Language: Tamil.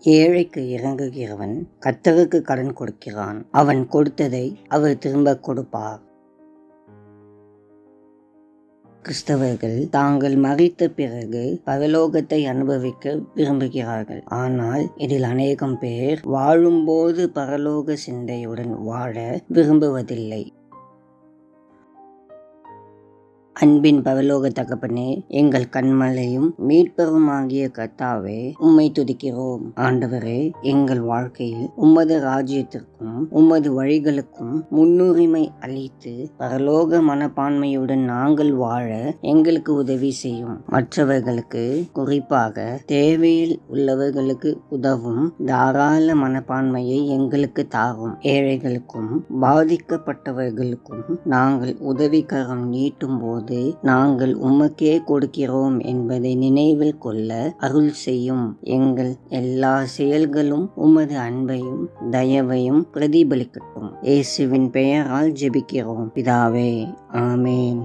ஏழைக்கு இறங்குகிறவன் கர்த்தருக்கு கடன் கொடுக்கிறான். அவன் கொடுத்ததை அவர் திரும்ப கொடுப்பார். கிறிஸ்தவர்கள் தாங்கள் மரித்த பிறகு பரலோகத்தை அனுபவிக்க விரும்புகிறார்கள். ஆனால் இதில் அநேகம் பேர் வாழும்போது பரலோக சிந்தையுடன் வாழ விரும்புவதில்லை. அன்பின் பரலோக தகப்பனே, எங்கள் கண்மலையும் மீட்பருமாகிய கர்த்தாவே, உம்மை துதிக்கிறோம். ஆண்டவரே, எங்கள் வாழ்க்கையில் உமது ராஜ்யத்திற்கும் உமது வழிகளுக்கும் முன்னுரிமை அளித்து பரலோக மனப்பான்மையுடன் நாங்கள் வாழ எங்களுக்கு உதவி செய்யும். மற்றவர்களுக்கு, குறிப்பாக தேவையில் உள்ளவர்களுக்கு உதவும் தாராள மனப்பான்மையை எங்களுக்கு தாரும். ஏழைகளுக்கும் பாதிக்கப்பட்டவர்களுக்கும் நாங்கள் உதவிக்கரம் நீட்டும் போது நாங்கள் உமக்கே கொடுக்கிறோம் என்பதை நினைவில் கொள்ள அருள் செய்யும். எங்கள் எல்லா செயல்களும் உமது அன்பையும் தயவையும் பிரதிபலிக்கட்டும். இயேசுவின் பெயரால் ஜெபிக்கிறோம் பிதாவே, ஆமேன்.